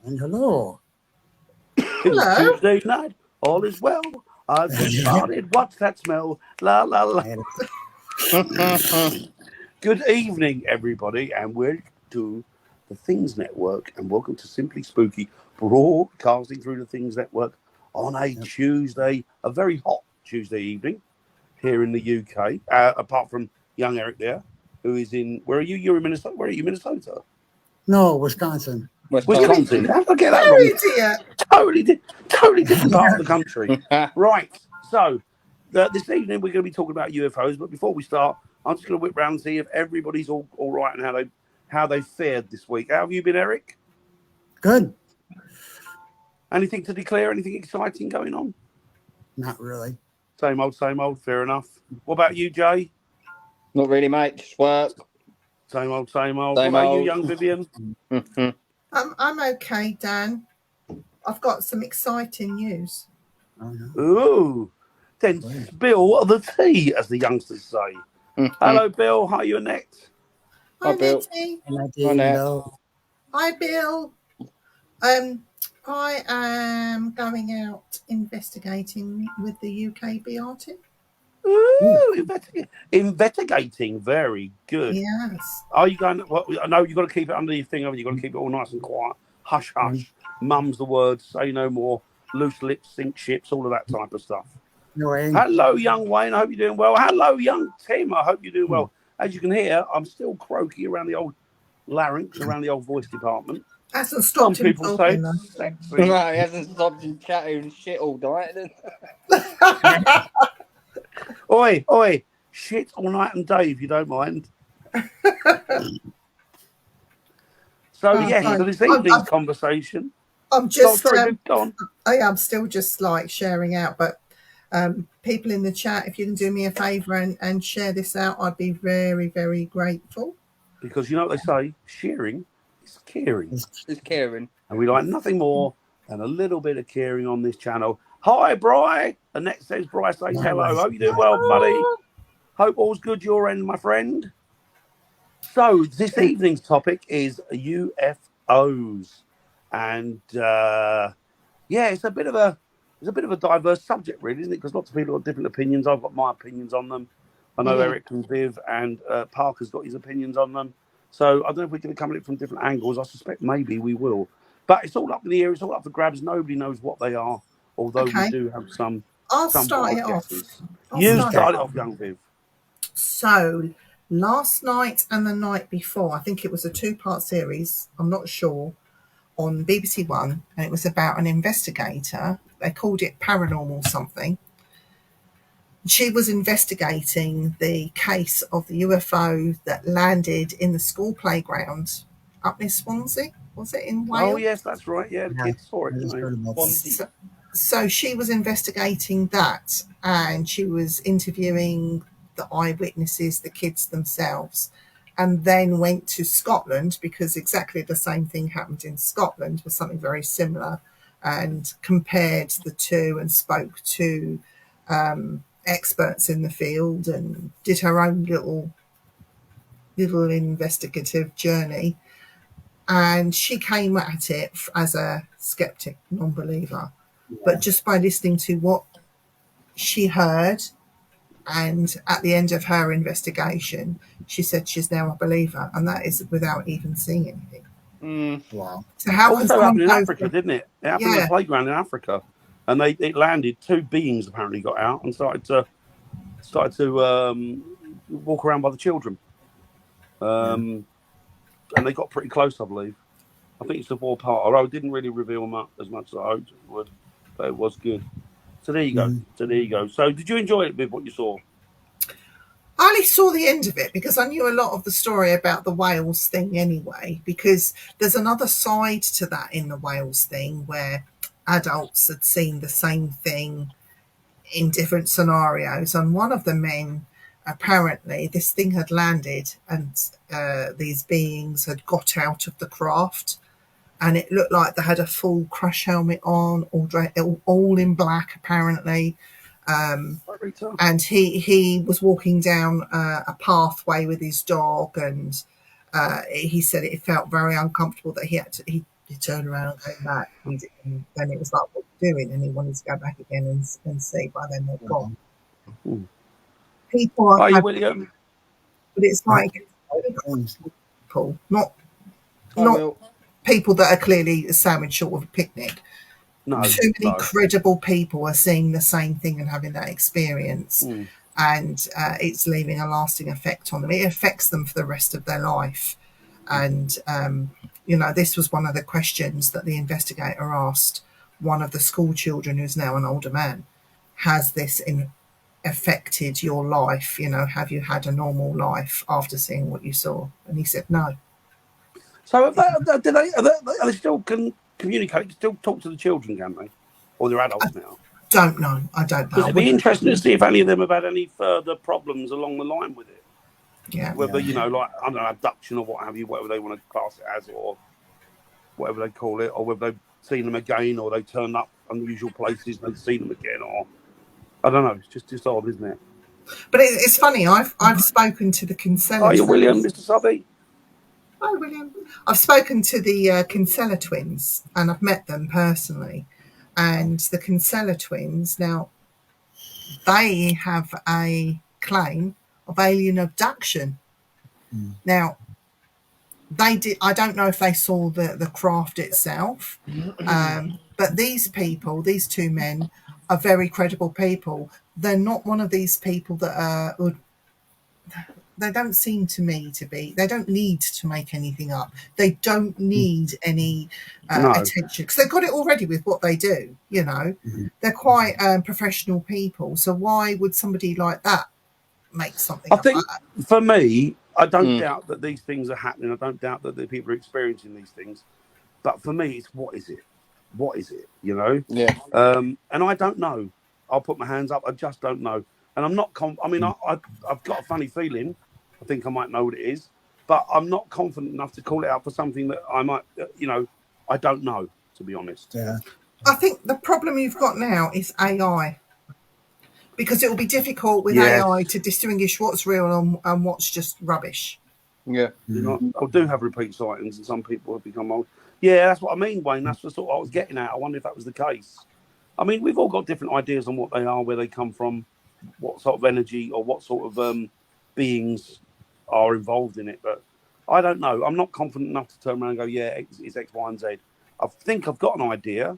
And hello. It is Tuesday night. All is well. I've just farted. What's that smell? La la la. Good evening, everybody, and welcome to the Things Network, and welcome to Simply Spooky, broadcasting through the Things Network on a Tuesday, a very hot Tuesday evening here in the UK. Apart from young Eric there, who is in. Where are you? You're in Minnesota. Where are you? Minnesota. No, Wisconsin. Wisconsin. How did I get that wrong? Totally different part of the country. Right. So this evening we're going to be talking about UFOs. But before we start, I'm just going to whip round and see if everybody's all right and how they fared this week. How have you been, Eric? Good. Anything to declare? Anything exciting going on? Not really. Same old, same old. Fair enough. What about you, Jay? Not really, mate. Just work. Same old, same old. Same what about old. you, young Vivian? I'm okay, Dan. I've got some exciting news. Oh, no. Ooh. Then spill the tea, as the youngsters say. Hello, Bill. How are you, Annette? Hi, Bill. Nettie. Hi, Hi, Bill. I am going out investigating with the UK BRT. Ooh, investigating. Very good. Yes. Are you going? Well, I know you've got to keep it under your thing. You've got to keep it all nice and quiet. Hush, hush. Mum's the word. Say no more. Loose lips sink ships. All of that type of stuff. Hello, young Wayne. I hope you're doing well. Hello, young Tim. I hope you're doing well. As you can hear, I'm still croaky around the old larynx, around the old voice department. Hasn't stopped Some people say sexy. No, he hasn't stopped him chatting shit all night. Oi, shit all night and day, if you don't mind. So this evening's conversation. I'm just. Go on. I'm still just like sharing out, but people in the chat, if you can do me a favour and share this out, I'd be very, very grateful. Because you know what they say, sharing is caring. It's caring. And we like nothing more than a little bit of caring on this channel. Hi, Bri. Annette says, Bri says hello. Hope you're doing well, buddy. Hope all's good your end, my friend. So this evening's topic is UFOs. And it's a bit of a diverse subject, really, isn't it? Because lots of people have different opinions. I've got my opinions on them. I know Eric and Viv and Parker's got his opinions on them. So I don't know if we're going to come at it from different angles. I suspect maybe we will. But it's all up in the air. It's all up for grabs. Nobody knows what they are, although we do have some. I'll start it off. You start it off, young Viv. So last night and the night before, I think it was a 2-part series. I'm not sure. On BBC One, and it was about an investigator. They called it Paranormal something. She was investigating the case of the UFO that landed in the school playground up near Swansea. Was it in Wales? Oh, yes, that's right. Yeah, the kids saw it. So she was investigating that, and she was interviewing the eyewitnesses, the kids themselves, and then went to Scotland because exactly the same thing happened in Scotland, was something very similar, and compared the two and spoke to experts in the field and did her own little investigative journey. And she came at it as a skeptic, non-believer. But just by listening to what she heard, and at the end of her investigation, she said she's now a believer, and that is without even seeing anything. Wow! So how also happened in Africa, didn't it? It happened in a playground in Africa, and it landed. 2 beings apparently got out and started to walk around by the children, and they got pretty close, I believe. I think it's the 4 part. Although it didn't really reveal as much as I hoped it would, but it was good. So there you go. So did you enjoy it, Viv, what you saw? I only saw the end of it because I knew a lot of the story about the Wales thing anyway, because there's another side to that in the Wales thing where adults had seen the same thing in different scenarios. And one of the men, apparently, this thing had landed and these beings had got out of the craft. And it looked like they had a full crash helmet on, all in black, apparently. And he was walking down a pathway with his dog, and he said it felt very uncomfortable that he He turned around and came back. And then it was like, what are you doing? And he wanted to go back again and see. By then they're gone. Mm. People are Are you, happy, William? but it's like Things. people, not I not will. people that are clearly a sandwich short of a picnic. No. Too many No. credible people are seeing the same thing and having that experience, Mm. and it's leaving a lasting effect on them. It affects them for the rest of their life. And this was one of the questions that the investigator asked one of the school children, who's now an older man. Has this affected your life? Have you had a normal life after seeing what you saw? And he said no. So are they still can communicate, still talk to the children, can they? Or they're adults now? Don't know. I don't know. Because it'd be interesting to see if any of them have had any further problems along the line with it. Yeah. Whether, like, I don't know, abduction or what have you, whatever they want to class it as, or whatever they call it, or whether they've seen them again, or they turned up unusual places and they've seen them again, or I don't know. It's just odd, isn't it? But it's funny. I've spoken to the Kinsella. Are you William, Mr. Subby? Hi, William. I've spoken to the Kinsella twins, and I've met them personally. And the Kinsella twins, now, they have a claim of alien abduction. Mm. Now, they did. I don't know if they saw the craft itself, but these people, these two men, are very credible people. They're not one of these people that they don't seem to me to be. They don't need to make anything up. They don't need any attention, because they've got it already with what they do. Mm-hmm. They're quite professional people. So why would somebody like that make something? I think for me, I don't doubt that these things are happening. I don't doubt that the people are experiencing these things. But for me, it's what is it? What is it? Yeah. And I don't know. I'll put my hands up. I just don't know. And I'm not. I've got a funny feeling. I think I might know what it is, but I'm not confident enough to call it out for something that I might. I don't know, to be honest. Yeah. I think the problem you've got now is AI, because it will be difficult with AI to distinguish what's real and what's just rubbish. Yeah. I do have repeat sightings, and some people have become old. Yeah, that's what I mean, Wayne. That's the sort I was getting at. I wonder if that was the case. I mean, we've all got different ideas on what they are, where they come from, what sort of energy or what sort of beings are involved in it. But I don't know. I'm not confident enough to turn around and go, yeah, it's X, Y, and Z. I think I've got an idea,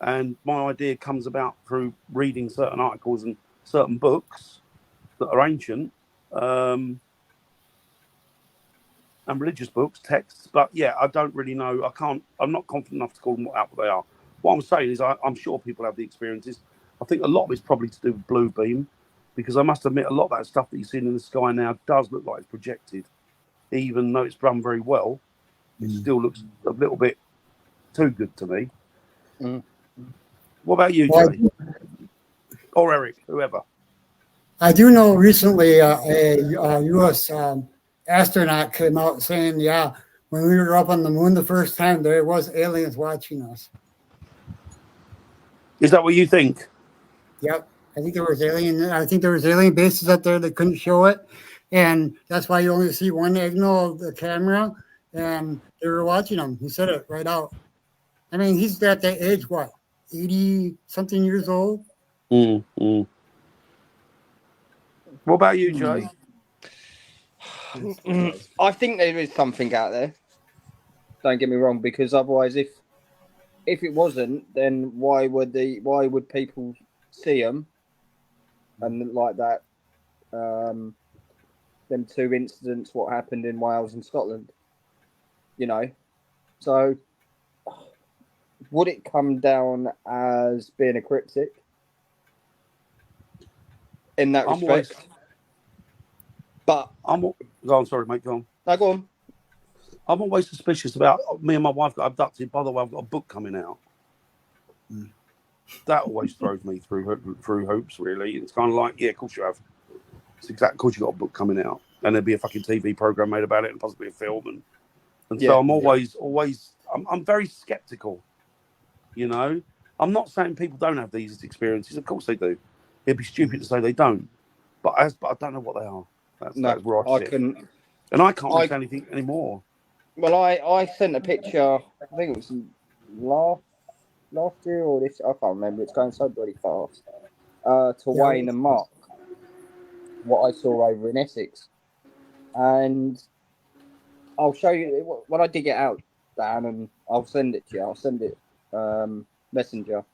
and my idea comes about through reading certain articles and certain books that are ancient, and religious books, texts. But yeah, I don't really know. I'm not confident enough to call them what they are. What I'm saying is I'm sure people have the experiences. I think a lot of it's probably to do with blue beam, because I must admit a lot of that stuff that you're seeing in the sky now does look like it's projected. Even though it's run very well, it still looks a little bit too good to me. Mm. What about you, Jay? Or Eric, whoever? I do know recently a U.S. Astronaut came out saying, yeah, when we were up on the moon the first time, there was aliens watching us. Is that what you think? Yep. I think there was alien bases up there that couldn't show it. And that's why you only see one angle of the camera. And they were watching him. He said it right out. I mean, he's at that age, what, 80-something years old? Mm-hmm. What about you, Jay? I think there is something out there. Don't get me wrong, because otherwise, if it wasn't, then why would people see them? And like that, them two incidents, what happened in Wales and Scotland, So would it come down as being a cryptic in that respect? But go on, sorry, mate, go on. No, go on. I'm always suspicious about me and my wife got abducted. By the way, I've got a book coming out. That always throws me through hoops, really. It's kind of like, yeah, of course you have. It's exactly, of course you got a book coming out. And there'd be a fucking TV program made about it and possibly a film. And so I'm always, I'm very skeptical, I'm not saying people don't have these experiences. Of course they do. It'd be stupid to say they don't. But I don't know what they are. That's where I sit. couldn't. And I can't say anything anymore. Well, I sent a picture I think it was last year or this. I can't remember. It's going so bloody fast. To Wayne and Mark, what I saw over in Essex, and I'll show you when I dig it out, Dan, and I'll send it to you. I'll send it messenger.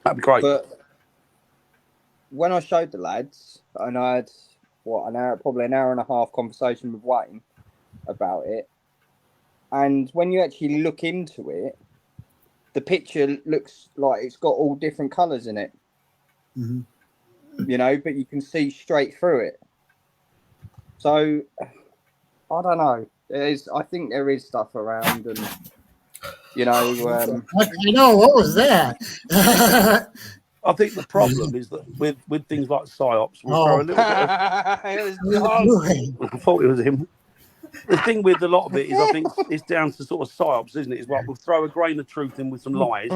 That'd be great. But when I showed the lads, and I had probably an hour and a half conversation with Wayne about it, and when you actually look into it, the picture looks like it's got all different colours in it. Mm-hmm. You know, but you can see straight through it. So I don't know. I think there is stuff around, and you know, you know, what was that? I think the problem is that with things like psyops, we'll throw a little bit of. I thought it was him. The thing with a lot of it is, I think it's down to sort of psyops, isn't it? It's like we'll throw a grain of truth in with some lies,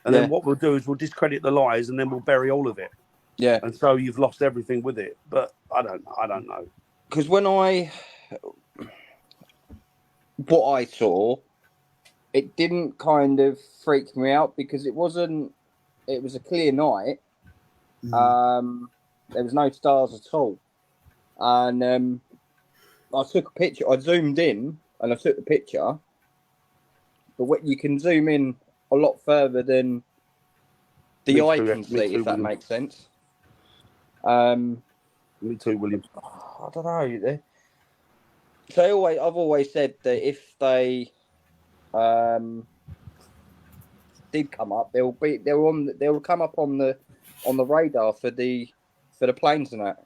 and then what we'll do is we'll discredit the lies, and then we'll bury all of it. Yeah. And so you've lost everything with it. But I don't know. Because what I saw, it didn't kind of freak me out because it was a clear night. There was no stars at all. And I took a picture. I zoomed in and I took the picture. But what you can zoom in a lot further than the eye can see, if that makes sense. Me too, William. I don't know. So I've always said that if they did come up, they'll come up on the radar for the planes and that.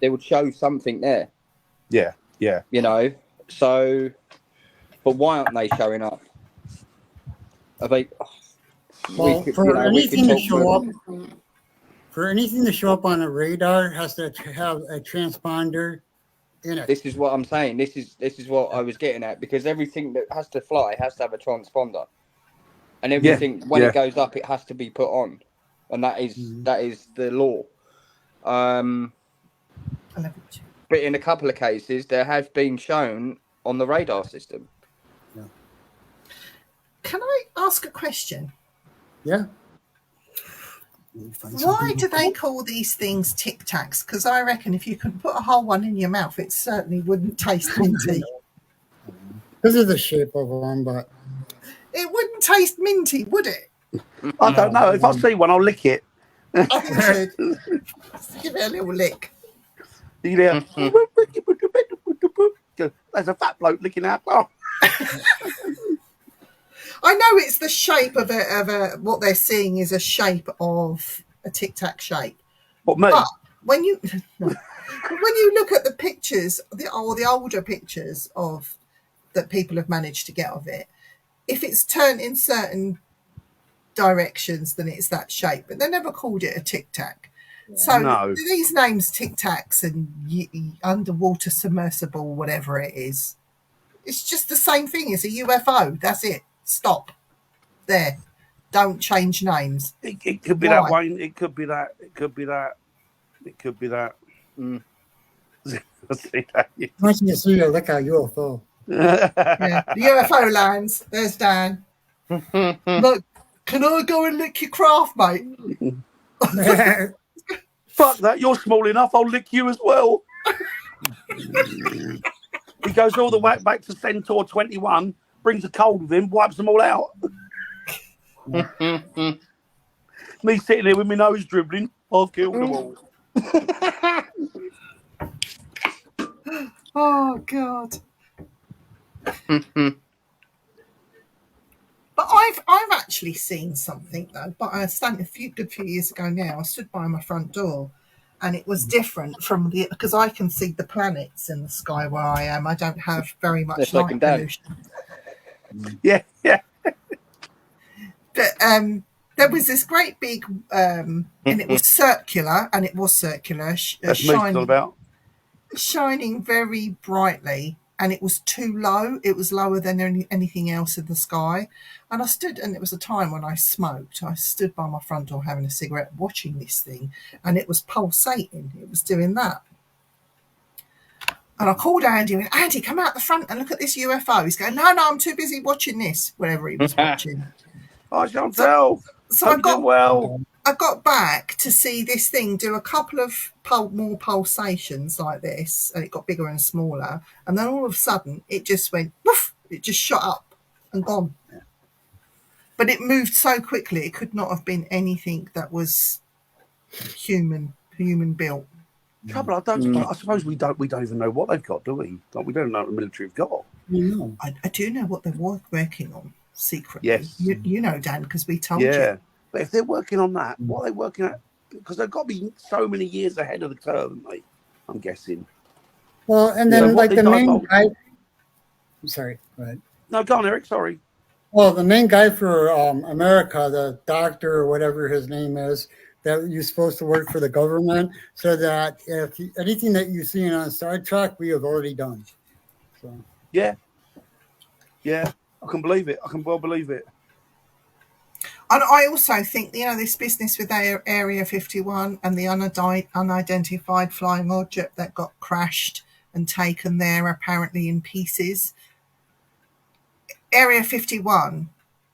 They would show something there. Yeah. You know. So, but why aren't they showing up? Are they? For anything to show up on a radar, it has to have a transponder in it. This is what I'm saying. This is what I was getting at, because everything that has to fly has to have a transponder, and everything when it goes up, it has to be put on, and that is the law. But in a couple of cases, there have been shown on the radar system. Yeah. Can I ask a question? Yeah. Why do they call these things Tic Tacs? Because I reckon if you could put a whole one in your mouth, it certainly wouldn't taste minty. This is the shape of one, but it wouldn't taste minty, would it? I don't know. If I see one, I'll lick it. I think you should. Give it a little lick. Yeah. There's a fat bloke licking our car. I know it's the shape of a what they're seeing is a shape of a Tic Tac shape. What, me? But when you look at the pictures, the older pictures of that people have managed to get of it, if it's turned in certain directions, then it's that shape. But they never called it a Tic Tac. So these names, Tic Tacs and underwater submersible, whatever it is, it's just the same thing as a UFO. That's it. Stop. There. Don't change names. It could be that, Wayne. It could be that. It could be that. It could be that. See that? Once you see a lick at UFO. The UFO lands. There's Dan. Look, can I go and lick your craft, mate? Fuck that. You're small enough. I'll lick you as well. He goes all the way back to Centaur 21. Brings a cold with him, wipes them all out. Me sitting there with my nose dribbling, I've killed them all. Oh, God. But I've actually seen something, though. But I stand a good few years ago now, I stood by my front door, and it was different from because I can see the planets in the sky where I am. I don't have very much light pollution. Yeah. But there was this great big, and it was circular, That's all about. shining very brightly, and it was too low. It was lower than anything else in the sky. And I stood, and it was a time when I smoked. I stood by my front door having a cigarette, watching this thing, and it was pulsating. It was doing that. And I called Andy and went, Andy, come out the front and look at this UFO. He's going, no, I'm too busy watching this, whatever he was watching. Hi, Chantel. So Hope you're doing well. I got back to see this thing do a couple of more pulsations like this, and it got bigger and smaller. And then all of a sudden, it just went, woof, it just shot up and gone. But it moved so quickly, it could not have been anything that was human built. Trouble, I suppose we don't even know what they've got, do we? Like, we don't know what the military have got. No. I do know what they're working on secretly. Yes. You know, Dan, because we told you. Yeah. But if they're working on that, what are they working at? Because they've got to be so many years ahead of the curve, haven't they? I'm guessing. Well, and Yeah, then what like they the don't main know- guy. I'm sorry. Go ahead. No, go on, Eric. Sorry. Well, the main guy for America, the doctor or whatever his name is, that you're supposed to work for the government, so that if anything that you see on Star Trek, we have already done. So Yeah. Yeah. I can believe it. I can well believe it. And I also think, you know, this business with Area 51 and the unidentified flying object that got crashed and taken there apparently in pieces. Area 51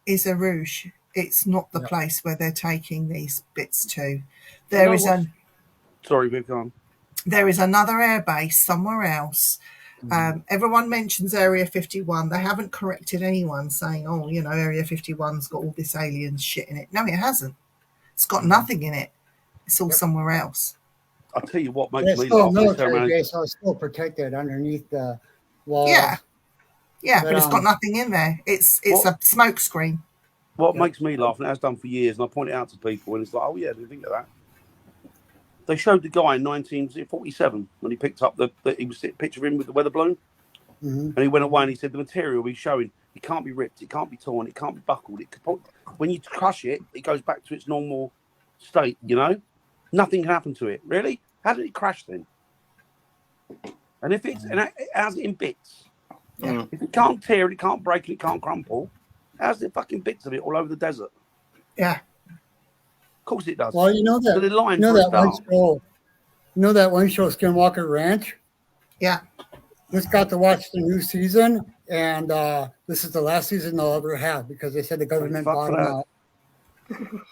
is a ruse. It's not the place where they're taking these bits to. There is Sorry, Viv, go on. there is another airbase somewhere else. Everyone mentions Area 51. They haven't corrected anyone saying, oh, you know, Area 51's got all this alien shit in it. No, it hasn't. It's got nothing in it. It's all somewhere else. I'll tell you what makes it's me still a laugh. military base, so it's still protected underneath the wall. Yeah, But, but it's got nothing in there. It's a smoke screen. What makes me laugh, and it has done for years, and I point it out to people, and it's like, oh, yeah, didn't think of that. They showed the guy in 1947 when he picked up he was a picture of him with the weather balloon, and he went away and he said the material he's showing, it can't be ripped, it can't be torn, it can't be buckled. When you crush it, it goes back to its normal state, you know? Nothing can happen to it. Really? How did it crash then? And if it has it in bits, if it can't tear it, it can't break it, it can't crumple, how's the fucking bits of it all over the desert? Yeah. Of course it does. Well, you know that. So they're lying You know for a that one start. show. You know that one show, Skinwalker Ranch. Yeah. Just got to watch the new season, and this is the last season they'll ever have because they said the government fuck bought for them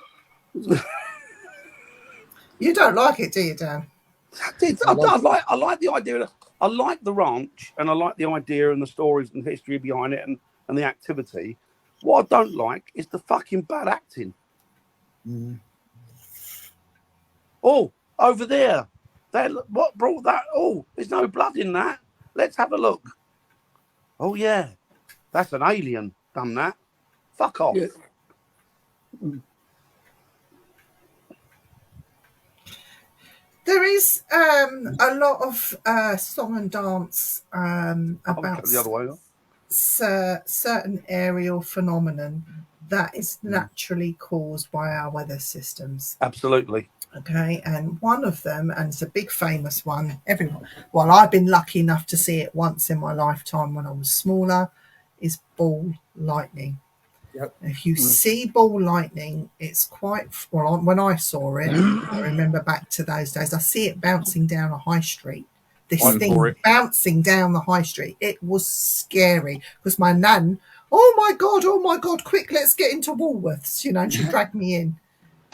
that. out. You don't like it, do you, Dan? I like the idea. I like the ranch, and I like the idea and the stories and the history behind it and the activity. What I don't like is the fucking bad acting. Oh, over there. What brought that? Oh, there's no blood in that. Let's have a look. Oh, yeah. That's an alien done that. Fuck off. Yeah. There is a lot of song and dance about the other way. certain aerial phenomenon that is naturally caused by our weather systems. Absolutely. Okay, and one of them, and it's a big famous one, well, I've been lucky enough to see it once in my lifetime when I was smaller, is ball lightning. Yep. If you see ball lightning, it's quite, well, when I saw it, I remember back to those days, I see it bouncing down a high street. This I'm thing for it. bouncing down the high street. It was scary because my nan, oh my God, quick, let's get into Woolworths. You know, she dragged me in.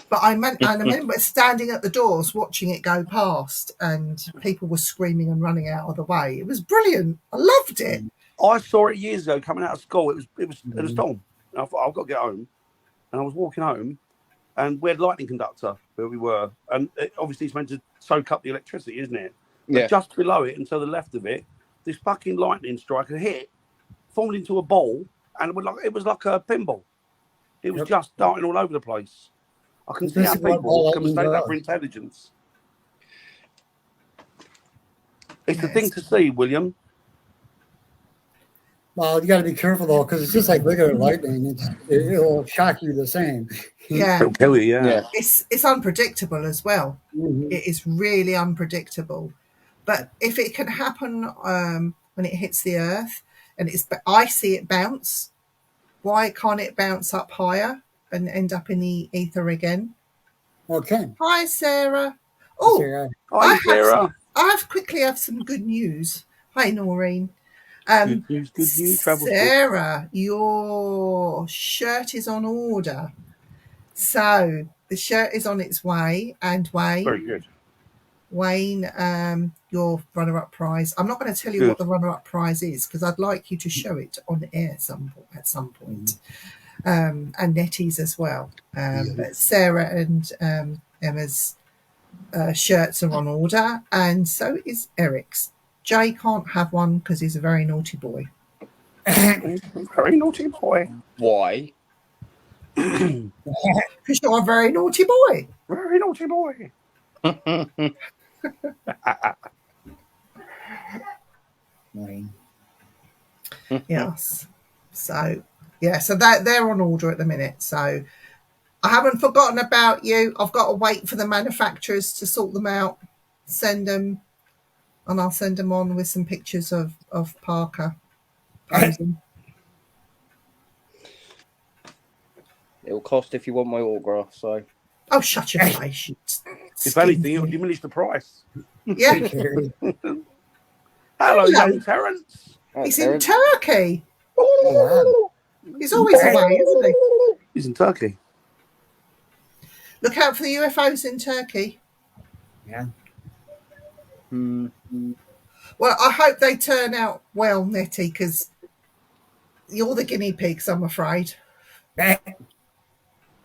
But I remember standing at the doors watching it go past and people were screaming and running out of the way. It was brilliant. I loved it. I saw it years ago coming out of school. It was in a storm. And I thought, I've got to get home. And I was walking home and we had a lightning conductor where we were. And obviously it's meant to soak up the electricity, isn't it? But Yeah. just below it and to the left of it, this fucking lightning strike had hit, formed into a ball, and it was like a pinball. It was just darting all over the place. I can see This how is what ball people can mistake lightning that does. for intelligence. It's the thing to see, William. Well, you got to be careful though, because it's just like regular lightning. It'll shock you the same. Yeah. It'll kill you, yeah. It's unpredictable as well. It is really unpredictable. But if it can happen when it hits the earth, and I see it bounce, why can't it bounce up higher and end up in the ether again? Okay. Hi, Sarah. Oh, Sarah. Hi, Sarah. I quickly have some good news. Hi, Noreen. Good news, travel. Sarah, your shirt is on order. So the shirt is on its way, and Very good. Wayne, your runner-up prize. I'm not going to tell you Good. what the runner-up prize is because I'd like you to show it on air at some point, and Nettie's as well. But Sarah and Emma's shirts are on order, and so is Eric's. Jay can't have one because he's a very naughty boy. Very naughty boy. Why? Because you're a very naughty boy. Very naughty boy. Yes. So yeah, so that they're on order at the minute. So I haven't forgotten about you. I've got to wait for the manufacturers to sort them out, send them, and I'll send them on with some pictures of Parker posing. It'll cost if you want my autograph. So Oh, shut your face. you If anything, skinny it'll thing. diminish the price. Yeah, Hello, Hello. young Terence. he's there in it- Turkey. wow. He's always away, isn't he? He's in Turkey. Look out for the UFOs in Turkey. Yeah. Hmm. Well, I hope they turn out well, Nettie, because you're the guinea pigs, I'm afraid.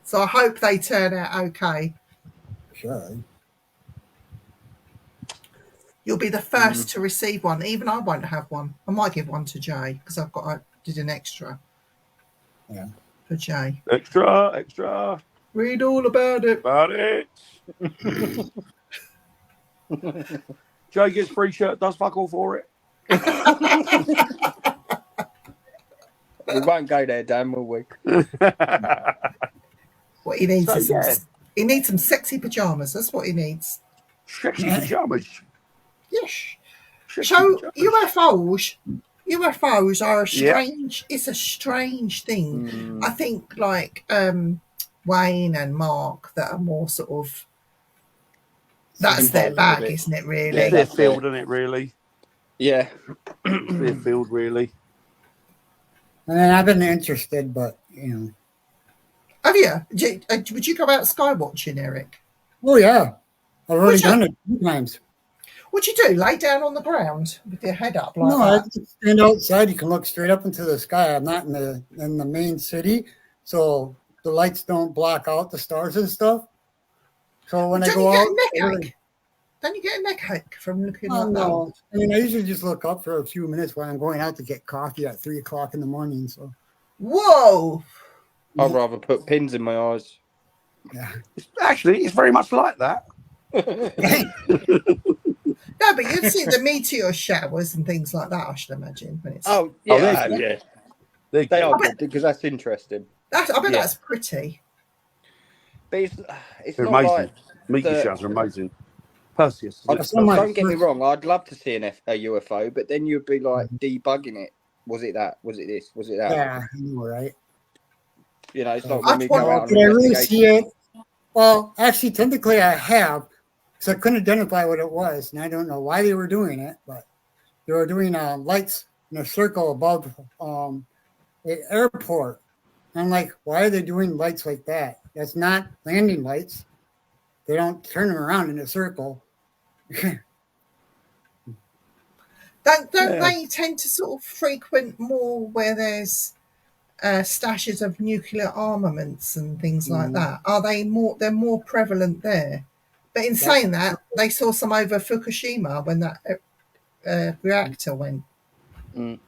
So I hope they turn out okay. Sure. You'll be the first to receive one. Even I won't have one. I might give one to Jay because I did an extra. Yeah. For Jay. Extra. Read all about it. About it. Jay gets free shirt, does fuck all for it. We won't go there, Dan, will we? What he needs So, is yeah. he needs some sexy pajamas. That's what he needs. Sexy pajamas. Yes. Sexy So pajamas. UFOs are a Yeah. strange. It's a strange thing. Hmm. I think like Wayne and Mark that are more sort of that's their Involved bag, with it. isn't it? It's Really? Yeah. their that's field, isn't it, really? Yeah. It's their field, really. I mean, I've been interested, but Have you? Would you go out sky watching, Eric? Oh yeah, I've already Would you? done it 2 times. What'd you do? Lay down on the ground with your head up like No, I that? just stand outside. You can look straight up into the sky. I'm not in the main city, so the lights don't block out the stars and stuff. So when I Don't go you out, get a neck I really- ache? Don't you get a neck ache from looking oh, like no. I mean, I usually just look up for a few minutes when I'm going out to get coffee at 3:00 in the morning. So that? Whoa! I'd rather put pins in my eyes. yeah, It's very much like that. No, but you'd see the meteor showers and things like that, I should imagine. When it's Oh, Oh, yeah. they're yeah. They're They good. are good because that's interesting. I bet yeah. that's pretty. But it's They're not amazing. like. Meteor the- showers are amazing. Perseus. I, That's one of my don't get me first- wrong, I'd love to see a UFO, but then you'd be like debugging it. Was it that? Was it this? Was it that? yeah, I know, right? You know, it's like I'd when we go want- out on Did I really see investigation. it? Well, actually, technically, I have, because I couldn't identify what it was, and I don't know why they were doing it, but they were doing lights in a circle above the airport. I'm like, why are they doing lights like that? That's not landing lights. They don't turn them around in a circle. Don't Yeah. they tend to sort of frequent more where there's stashes of nuclear armaments and things like that? Are they more? They're more prevalent there. But in saying that, they saw some over Fukushima when that reactor went. Mm.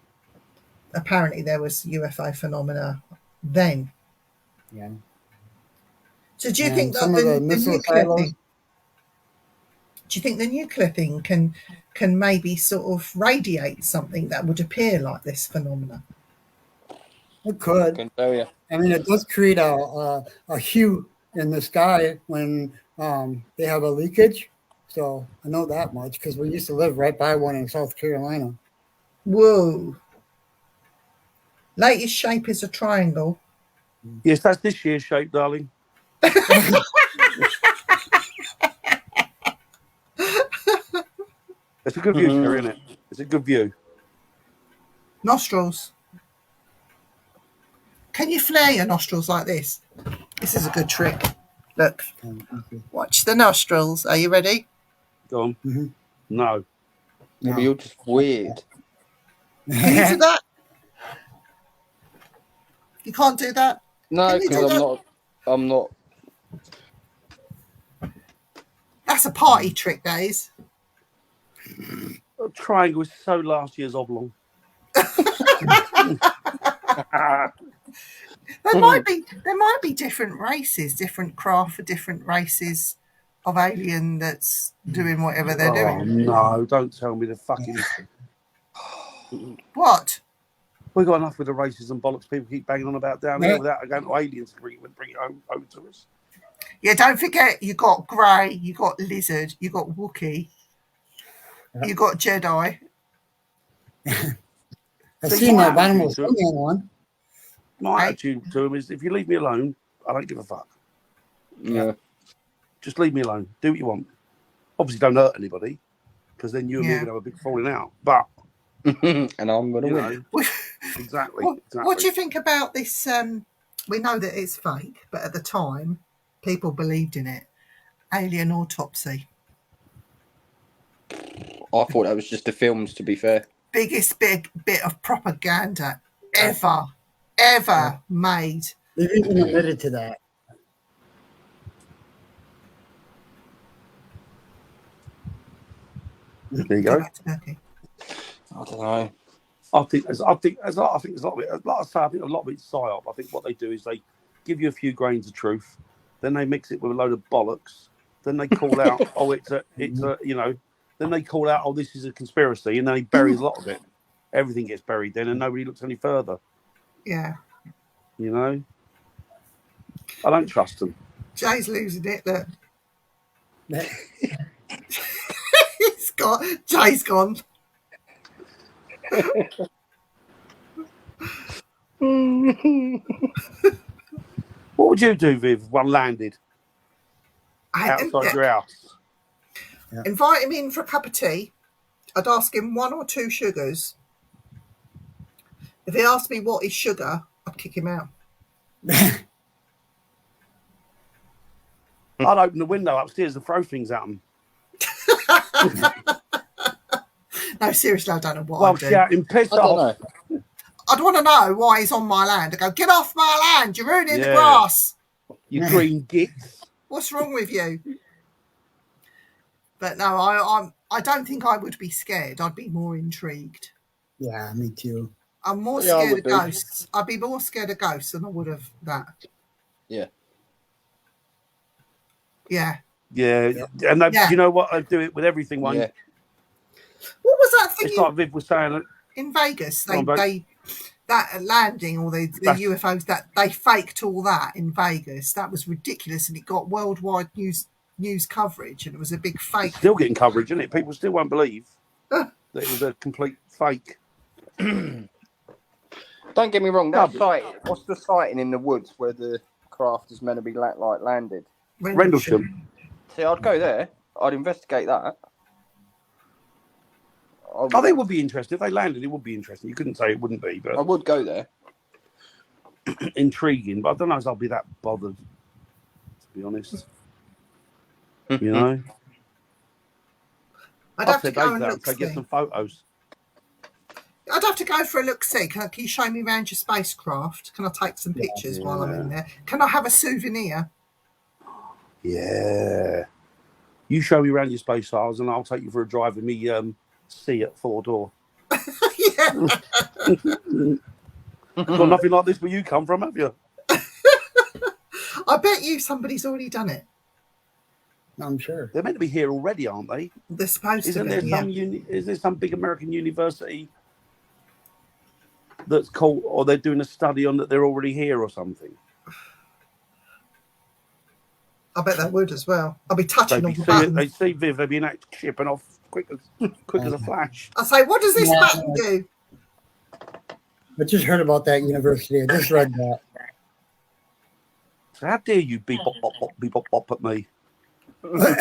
Apparently, there was UFO phenomena then. Yeah. So, do you And think that some of the missile nuclear silos- thing? Do you think the nuclear thing can maybe sort of radiate something that would appear like this phenomena? It I could. can tell you. I mean, it does create a hue in the sky when they have a leakage. So I know that much because we used to live right by one in South Carolina. Whoa. Latest shape is a triangle. Yes, that's this year's shape, darling. It's a good view, isn't it? It's It's a good view. Nostrils. Can you flare your nostrils like this? This is a good trick. Look, watch the nostrils. Are you ready? Go on. Mm-hmm. No. Yeah, but you're just weird. Can you do that? You can't do that? No, Can you do because that? I'm not. That's a party trick, that is. A triangle is so last year's oblong. There might be different races, different craft for different races of alien that's doing whatever they're doing. No, don't tell me the fucking. What? We got enough with the racism bollocks people keep banging on about down here without going to aliens to bring it home over to us. Yeah, don't forget you got grey, you got lizard, you got Wookiee, you got Jedi. I've seen that animal one. My attitude to him is, if you leave me alone, I don't give a fuck. Yeah. Just leave me alone. Do what you want. Obviously, don't hurt anybody, because then you and me Yeah. are going to have a big falling out. But And I'm going to you win. know, exactly. What do you think about this? We know that it's fake, but at the time, people believed in it. Alien autopsy. I thought that was just the films, to be fair. Biggest bit of propaganda ever made. They've even admitted to that. There you go. Back to Turkey. I don't know. I think there's a lot of it. Like I say, I think a lot of it's psyop. I think what they do is they give you a few grains of truth, then they mix it with a load of bollocks. Then they call out, it's a, you know. Then they call out, this is a conspiracy, and then they bury a lot of it. Everything gets buried then, and nobody looks any further. Yeah. You know, I don't trust them. Jay's losing it. Look. That- Jay's gone. What would you do, Viv, if one landed outside your house? Invite him in for a cup of tea. I'd ask him 1 or 2 sugars. If he asked me what is sugar, I'd kick him out. I'd open the window upstairs and throw things at them. No, seriously, I don't know what While I'd do. shouting, piss I don't off. know. I'd want to know why he's on my land. I go, get off my land! You're ruining the Yeah. grass. You green gits. What's wrong with you? But no, I don't think I would be scared. I'd be more intrigued. yeah, me too. I'm more Yeah, I scared would of be. ghosts. I'd be more scared of ghosts than I would of that. Yeah. Yeah. Yeah, and they, Yeah. you know what? I do it with everything. One, Yeah. What was that thing it's like Viv was saying. in Vegas? Go on, babe. They that landing or the That's- UFOs that they faked all that in Vegas. That was ridiculous, and it got worldwide news coverage, and it was a big fake. Still getting coverage, isn't it? People still won't believe that it was a complete fake. Don't get me wrong. That site, what's the sighting in the woods where the craft is meant to be landed? Rendlesham. See, I'd go there. I'd investigate that. I think it would be interesting. If they landed, it would be interesting. You couldn't say it wouldn't be, I but would go there. intriguing. But I don't know if I'll be that bothered, to be honest. You know? I'd have to said go and Dave look. that, get some photos. I'd have to go for a look-see. Can you show me around your spacecraft? Can I take some pictures while I'm in there? Can I have a souvenir? Yeah. You show me around your space files and I'll take you for a drive in me Seat 4-door. Yeah. Got nothing like this where you come from, have you? I bet you somebody's already done it. I'm sure. They're meant to be here already, aren't they? They're supposed Isn't to there be. Yeah. is there some big American university that's called, or they're doing a study on that they're already here or something? I bet they would as well. I'll be touching all the They buttons. see Viv, they'd be in that shipping off quick as a flash. I say, what does this Yeah. button do? I just heard about that university. I just read that. So how dare you be bop at me? Do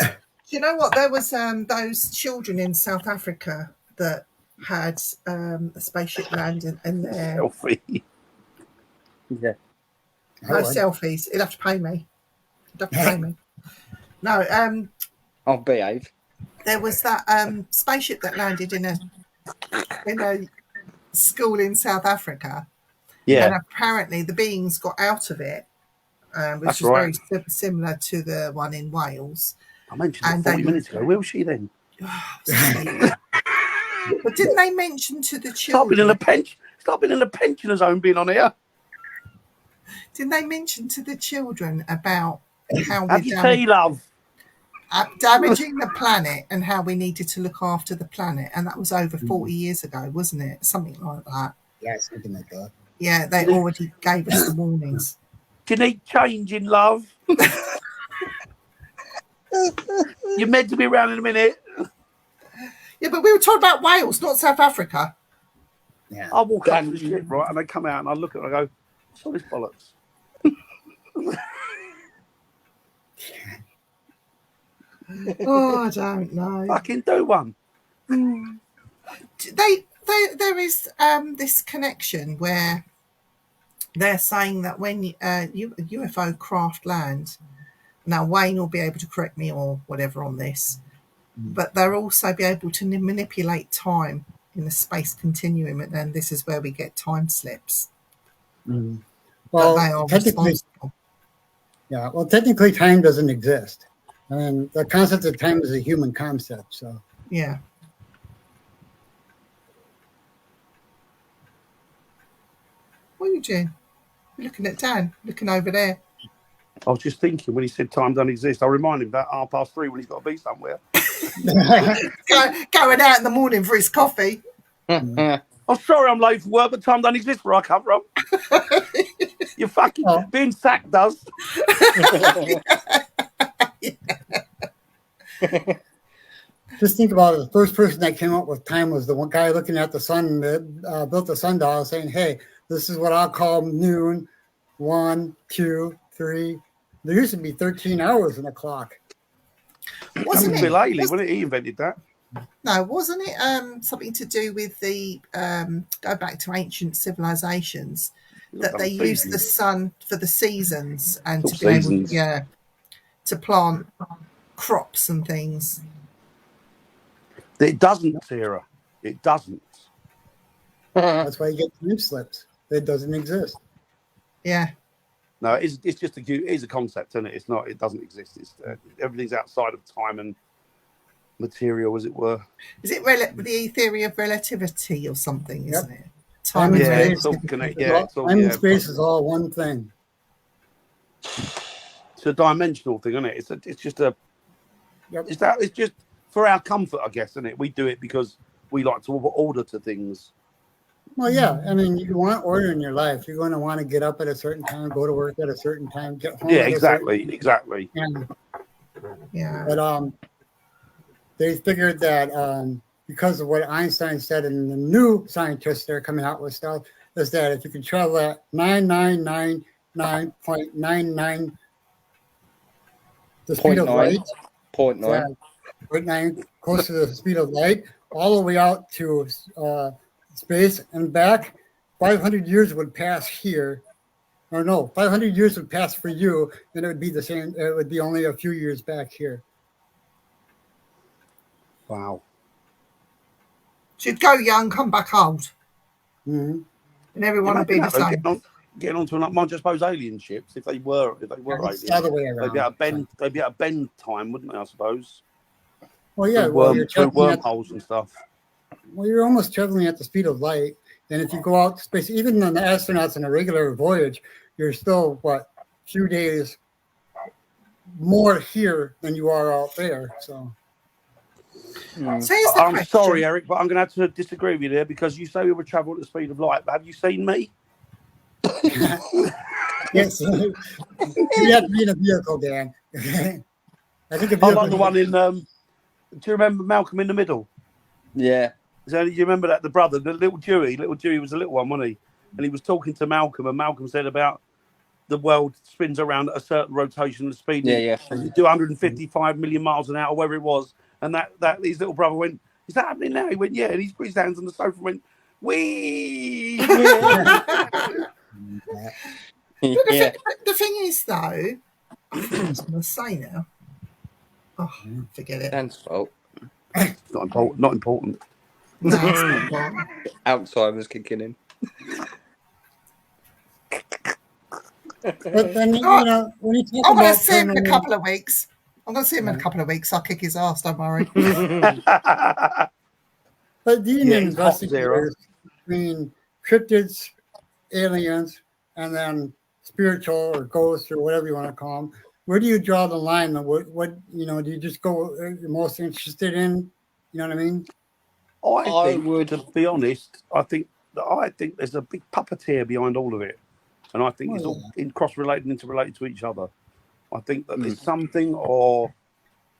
you know what? There was those children in South Africa that had a spaceship land in there. Selfie. Yeah. No I would. selfies. You'd have to pay me. You'd have to pay me. No, I'll behave. there was that spaceship that landed in a school in South Africa, Yeah. and apparently the beings got out of it, which That's is right. very similar to the one in Wales. I mentioned it And 40 they- minutes ago. Where was she then? But didn't they mention to the Stop being in children? the pension. Stop being in the pensioners' home being on here. Didn't they mention to the children about how Have we're your tea, love. damaging the planet and how we needed to look after the planet? And that was over 40 years ago, wasn't it? Something like that. Yeah, something like that. Yeah, they already gave us the warnings. Do you need changing, love? You're meant to be around in a minute. Yeah, but we were talking about Wales, not South Africa. Yeah. I walk up to the ship, right, and they come out, and I look at it and I go, what's all this bollocks? Oh, I don't know. Fucking do one. There is this connection where they're saying that when UFO craft land, now Wayne will be able to correct me or whatever on this, but they'll also be able to manipulate time in the space continuum, and this is where we get time slips. Mhm. That they Well, are technically, responsible. yeah. Well, technically, time doesn't exist. I mean, the concept of time is a human concept. So, Yeah. What are you doing? You're looking at Dan, looking over there. I was just thinking when he said time don't exist, I remind him that 3:30 when he's got to be somewhere. Going out in the morning for his coffee. I'm sorry I'm late for work, but time don't exist where I come from. You fucking Oh. being sacked does. just think about it. The first person that came up with time was the one guy looking at the sun that built the sundial, saying, "Hey, this is what I'll call noon, 1, 2, 3." There used to be 13 hours in a clock. Wasn't Bill it? Haley, wasn't it? He invented that. No, wasn't it something to do with the go back to ancient civilizations that they used the sun for the seasons and Sort to of be able, seasons. yeah, to plant crops and things. It doesn't, Sarah. It doesn't. That's why you get time slips. It doesn't exist. Yeah, No, it's just it is a concept, isn't it? It's not. It doesn't exist. It's everything's outside of time and material, as it were. is it the theory of relativity or something? Yep. Isn't it? Time and Yeah, space. it's all connected. Yeah, it's all, Time and yeah. space is all one thing. It's a dimensional thing, isn't it? It's just a. Yep. It's just for our comfort, I guess, isn't it? We do it because we like to order to things. Well, yeah. I mean, you want order in your life. You're going to want to get up at a certain time, go to work at a certain time, get home. Yeah, at a certain exactly. time. Yeah. But they figured that because of what Einstein said, and the new scientists that are coming out with stuff, is that if you can travel at 9999.99 the speed of 0.9. light, 0.9. 0.9 close to the speed of light, all the way out to space and back, 500 years would pass here. Or no, 500 years would pass for you, and it would be the same. It would be only a few years back here. Wow. Should go young, come back old, Mm-hmm. and everyone would be the same. Getting onto an, I suppose, alien ships if they were It's aliens. the other way They'd around. be able to bend time, wouldn't they? I suppose. Well, yeah. Through Well, you're through traveling at, wormholes and stuff. well, you're almost traveling at the speed of light. And if you go out to space, even on the astronauts on a regular voyage, you're still a few days more here than you are out there. So So here's the I'm question. sorry, Eric, but I'm going to have to disagree with you there because you say we would travel at the speed of light. But have you seen me? yes, you have to be in a vehicle, Dan. I think a I'm vehicle. like the one in. Do you remember Malcolm in the Middle? Yeah. So you remember that the brother, the little Dewey? Little Dewey was a little one, wasn't he? And he was talking to Malcolm, and Malcolm said about the world spins around at a certain rotational speed. Yeah, yeah. And you do 155 million miles an hour, or whatever it was. And that his little brother went, is that happening now? He went, yeah. And he's put his hands on the sofa and went, wee. Yeah. The thing is, though, I think I was going to say now. Oh, forget it. Dan's fault. Not important. Not important. No, it's not important. Alzheimer's kicking in. But then, you know, when you talk I'm going to about see him in a paranormal- couple of weeks. I'm going to see him in a couple of weeks. I'll kick his ass, don't worry. But being Yeah, an it's hot, Zero. investigator between cryptids, aliens, and then spiritual or ghosts or whatever you want to call them, where do you draw the line? What you know, do you just go you're most interested in? You know what I mean? I think, to be honest, I think there's a big puppeteer behind all of it, and I think it's all cross-related and interrelated to each other. I think that there's something or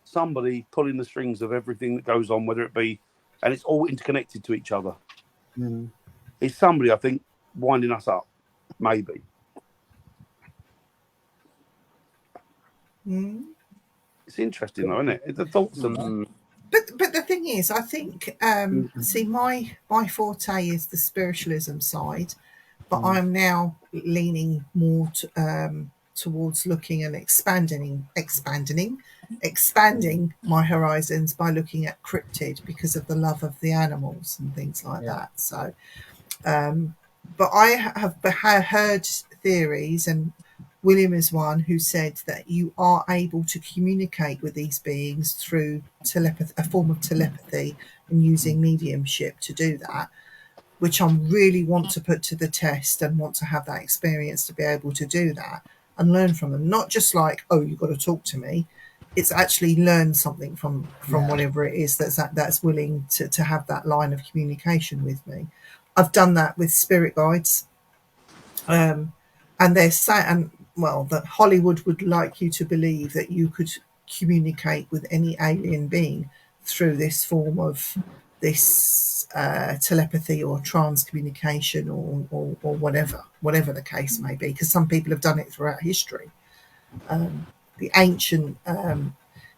somebody pulling the strings of everything that goes on, whether it be, and it's all interconnected to each other. Mm-hmm. It's somebody, I think, winding us up, maybe. Mm. It's interesting, though, isn't it? The thoughts of But the thing is, I think see my forte is the spiritualism side, but I'm now leaning more towards looking and expanding my horizons by looking at cryptid because of the love of the animals and things like that. So, but I have heard theories, and William is one who said that you are able to communicate with these beings through telepathy, a form of telepathy, and using mediumship to do that, which I really want to put to the test and want to have that experience to be able to do that and learn from them. Not just like, oh, you've got to talk to me. It's actually learn something from whatever it is that's willing to have that line of communication with me. I've done that with spirit guides. And they're saying, well, that Hollywood would like you to believe that you could communicate with any alien being through this form of this telepathy or trance communication or whatever the case may be, because some people have done it throughout history. The ancient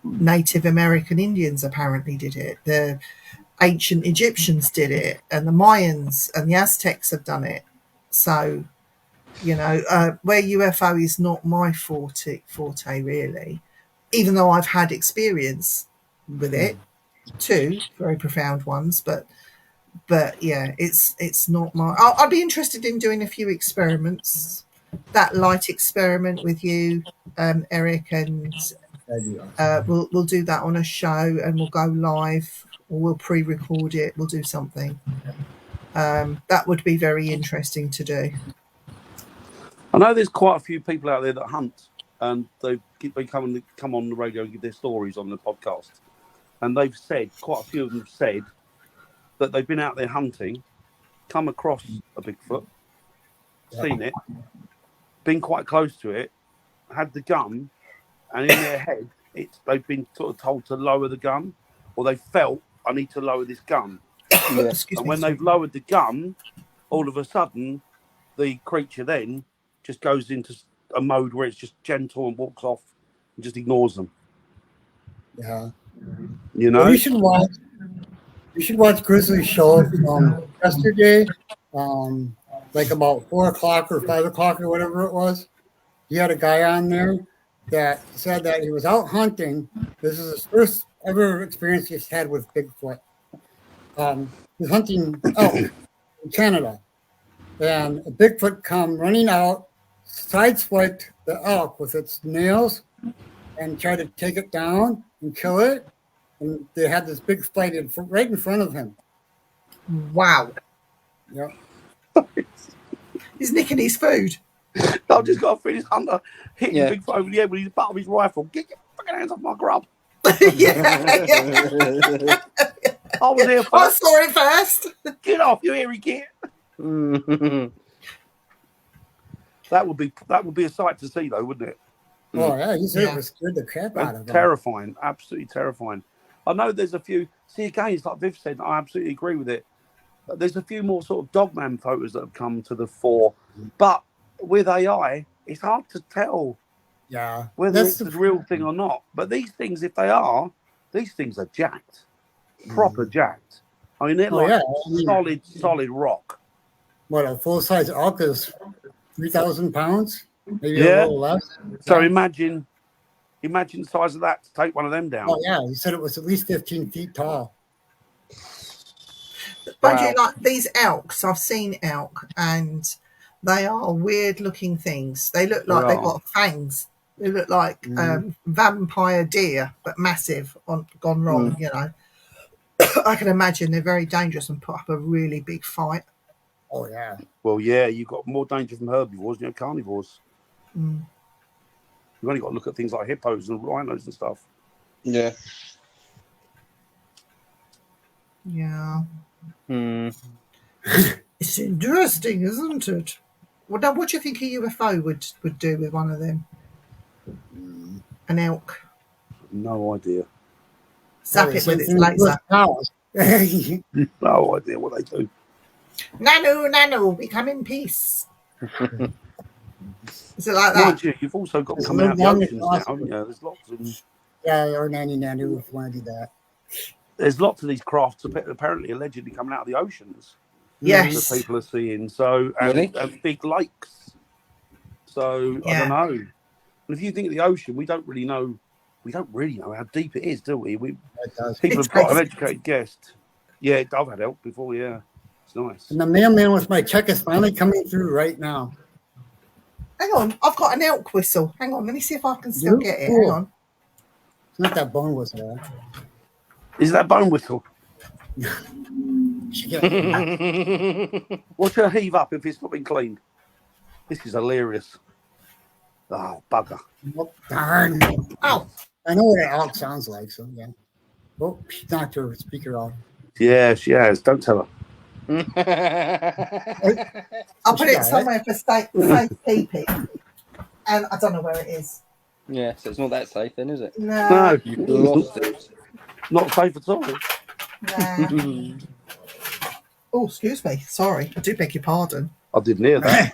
Native American Indians apparently did it. The ancient Egyptians did it, and the Mayans and the Aztecs have done it. So, you know, where UFO is not my forte really, even though I've had experience with it too, very profound ones, but yeah, it's not my. I'd be interested in doing a few experiments. That light experiment with you, Eric, and we'll do that on a show, and we'll go live, or we'll pre-record it. We'll do something. That would be very interesting to do. I know there's quite a few people out there that hunt, and they come on the radio and give their stories on the podcast. And they've said, quite a few of them have said, that they've been out there hunting, come across a Bigfoot, seen it, been quite close to it, had the gun, and in their head, they've been sort of told to lower the gun, or they felt, I need to lower this gun. And when they've lowered the gun, all of a sudden, the creature then just goes into a mode where it's just gentle and walks off and just ignores them. Yeah. You know? Well, you should watch Grizzly's show from yesterday, like about 4 o'clock or 5 o'clock or whatever it was. He had a guy on there that said that he was out hunting. This is his first ever experience he's had with Bigfoot. He's hunting elk in Canada. And a Bigfoot come running out, sideswiped the elk with its nails and tried to take it down and kill it. And they had this big fight right in front of him. Wow. Yep. He's nicking his food. I've just got to finish hunter hitting Bigfoot over the head with his butt of his rifle. Get your fucking hands off my grub. yeah. I was here I first. saw it first. Get off, you hairy git. That would be a sight to see, though, wouldn't it? Oh, yeah, he said it was scared the crap out of him. Terrifying, absolutely terrifying. I know there's a few. See, again, it's like Viv said, I absolutely agree with it. There's a few more sort of dogman photos that have come to the fore, but with AI, it's hard to tell Yeah, whether it's the real thing or not. But these things, if they are, these things are jacked. proper jacked. I mean, they're Oh, like yeah. I mean, solid rock. what, a full-size elk is 3,000 pounds? Maybe a Yeah. little less. So Yeah. imagine the size of that to take one of them down. Oh, yeah. He said it was at least 15 feet tall. Mind Wow. you, like these elks, I've seen elk, and they are weird looking things. They look like they've got fangs. They look like vampire deer, but massive, gone wrong, you know. I can imagine they're very dangerous and put up a really big fight. Oh, yeah. Well, yeah, you've got more danger from herbivores than you have carnivores. Mm. You've only got to look at things like hippos and rhinos and stuff. Yeah. Yeah. Hmm. It's interesting, isn't it? Well, now, what do you think a UFO would do with one of them? An elk. No idea. Zap Probably it with the its same thing laser. cows. No idea what they do. Nanu, we come in peace. Is it like that? Mind you, you've also got them It's coming out of the no longer oceans now, possible. haven't you? There's lots of them. Yeah, or nanny nanu if you want to do that. There's lots of these crafts apparently allegedly coming out of the oceans Yes. that people are seeing. So Really? and big lakes. So I Yeah. don't know. And if you think of the ocean, we don't really know how deep it is, do we? That does. People It's have got an crazy. educated guess. Yeah, I've had elk before. Yeah, it's nice. And the mailman with my check is finally coming through right now. Hang on, I've got an elk whistle. Hang on, let me see if I can still get it. Hang Cool. on. It's not that bone whistle. Is that bone whistle? She get Watch her heave up if it's not been cleaned. This is hilarious. Oh, bugger. oh, darn. Oh, I know what an elk sounds like, so yeah. Oh, she knocked her speaker off. Yeah, she has. Don't tell her. I'll put She it got somewhere for safekeeping. And I don't know where it is. Yeah, so it's not that safe then, is it? No. No, You've lost it. not safe at all. Nah. Oh, excuse me. Sorry. I do beg your pardon. I didn't hear that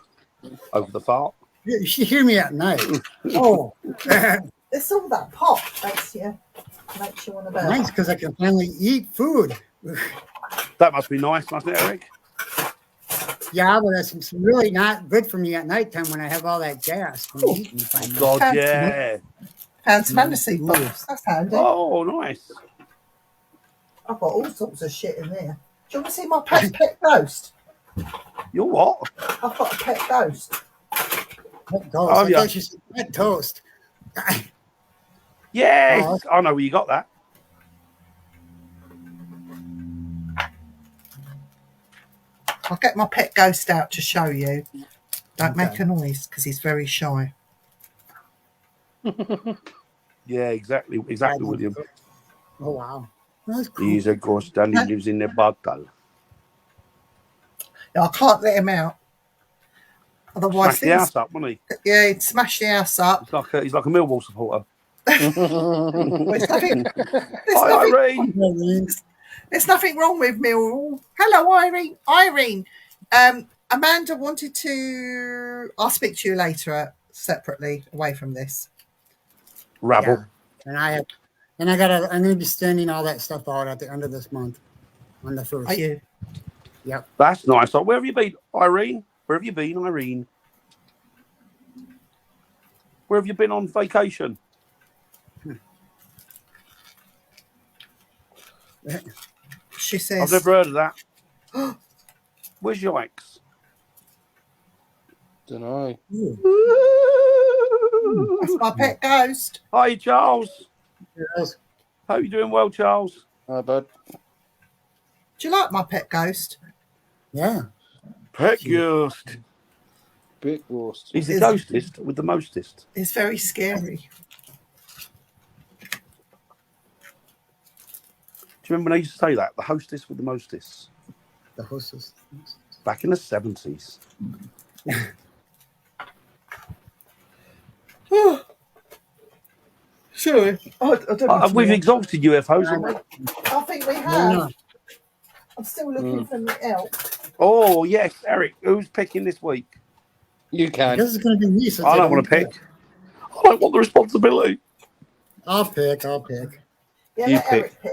over the fart. You should hear me at night. Oh, It's all that pop makes you want to burn. nice because I can finally eat food. That must be nice, mustn't it, Eric? Yeah, but it's really not good for me at nighttime when I have all that gas from Oh. eating. Finally. God, yeah. Found some aniseed box. That's handy. Oh, nice. I've got all sorts of shit in there. Do you want to see my pet ghost? You're what? I've got a pet ghost. Pet toast. Oh, I yeah. thought you said pet toast. Yes. Oh. I know where you got that. I'll get my pet ghost out to show you. Don't make Okay. a noise because he's very shy. Yeah, exactly, William. Oh, wow. That's cool. He's a ghost and he lives in a bottle. I can't let him out. Otherwise, Smash the house up, wouldn't he? yeah, he'd smash the house up. He's like a Millwall supporter. There's nothing, Hi, Irene. there's nothing wrong with Millwall. Hello, Irene. Irene. Amanda wanted to. I'll speak to you later separately, away from this. Rabble. Yeah. And I'm gonna be sending all that stuff out at the end of this month on the 1st. Are you? Yep. That's nice. So where have you been, Irene? Where have you been, Irene? Where have you been on vacation? She says. I've never heard of that. Where's your ex? Don't know. That's my pet ghost. Hi, Charles. Yes. Hope you're doing well, Charles. Hi, bud. Do you like my pet ghost? Yeah. Pet ghost. Big Wurst. He's the Is- ghostest with the mostest. It's very scary. Do you remember when they used to say that? The hostess with the mostest. The hostess. Back in the 70s. Sorry. I don't know. We've exhausted UFOs, haven't we? I think we No, have. no. I'm still looking for the elk. Oh, yes, Eric. Who's picking this week? You can. This is gonna be me. Since I don't want to pick. I don't want the responsibility. I'll pick. Yeah, You let Eric pick.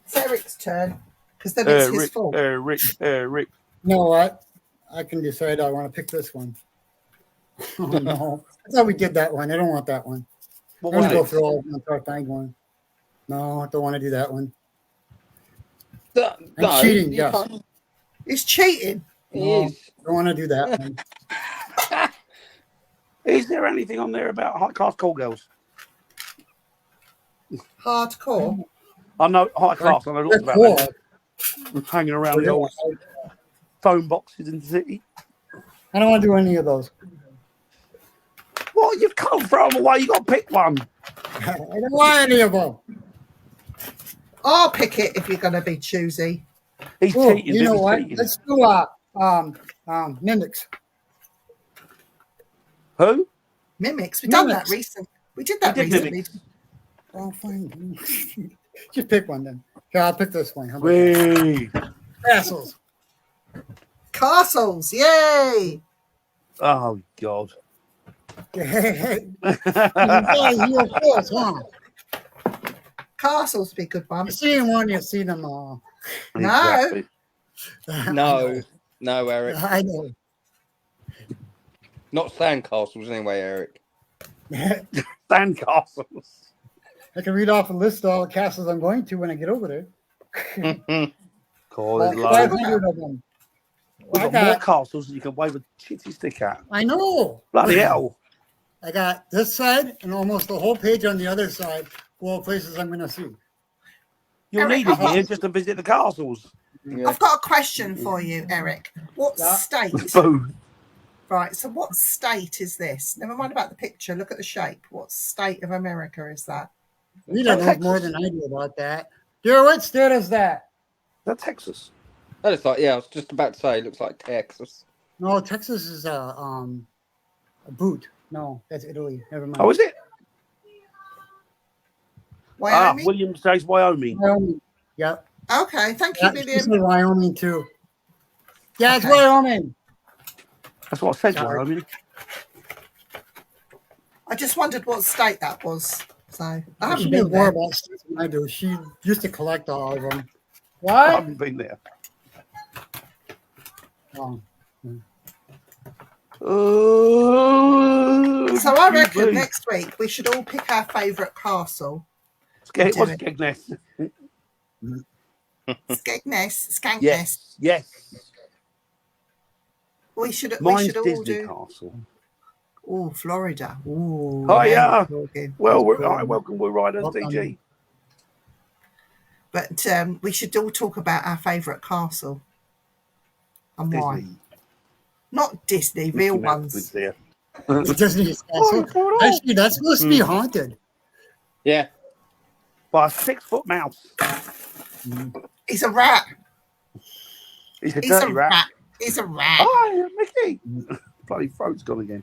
So Eric's turn because then it's his Rick, fault. Rick. You know what? I can decide I want to pick this one. Oh no. I thought we did that one. I don't want that one. What I'm was gonna go it? through all of them until I find one. No, I don't want to do that one. No, cheating, you yes. can't- He's cheating. He No. is. Don't want to do that one. Is there anything on there about high class call girls? Hardcore. I know high class. I know lots They're about cool. them. Hanging around the old phone boxes in the city. I don't want to do any of those. What? You can't throw them away. You got to pick one. I don't want any of them. I'll pick it if you're going to be choosy. He's Ooh, cheating. you This know is what? cheating. Let's do mimics. Who? Mimics. We've done that Mimics. recently. We did that We did recently. mimics. Oh, fine. Just pick one then. Okay, I'll pick this one. How about Whee! that? Castles. Castles. Yay. Oh God. Hey, you of course, huh? Castles be a good one. You see them one, you see them all. Exactly. No, no, Eric. I know. Not sandcastles anyway, Eric. Sandcastles. I can read off a list of all the castles I'm going to when I get over there. God, Like there's loads. 500 of them. We've I got more got, castles than you can wave a chitty stick at. I know. Bloody hell. I got this side and almost the whole page on the other side full of places I'm going to see. You'll Eric, need I've a got- year just to visit the castles. Yeah. I've got a question for you, Eric. What Yeah. state? Boo. Right. So, what state is this? Never mind about the picture. Look at the shape. What state of America is that? Rita knows more than I do about that. Dear, what state is that? That's Texas. That looks like, yeah, I was just about to say, it looks like Texas. No, Texas is a boot. No, that's Italy. Never mind. Oh, is it? Wyoming. Williams says Wyoming. Wyoming. Yep. Okay. Thank you, Yeah, she William. said Wyoming too. Yeah, it's Okay. Wyoming. That's what I said, Sorry. Wyoming. I just wondered what state that was. So I She haven't knows been more there. about states than I do. She used to collect all of them. I What? haven't been there. Oh. So I reckon next week we should all pick our favourite castle. What's do it. Skegness? Skegness, Skankness. Yes, yes. We should Mine's all Disney do. Castle. Oh, Florida. Ooh. Oh, yeah. now we're talking. Well, That's cool. all right, welcome, we're riders, Welcome. DG. But we should all talk about our favourite castle and why. Disney. Not Disney, real Mickey Mouse ones. was there. Disney's castle. Actually, that's supposed to be haunted. Yeah. By a 6-foot mouse. He's a rat. He's a He's dirty a rat. rat. He's a rat. Hi, Mickey. Bloody throat's gone again.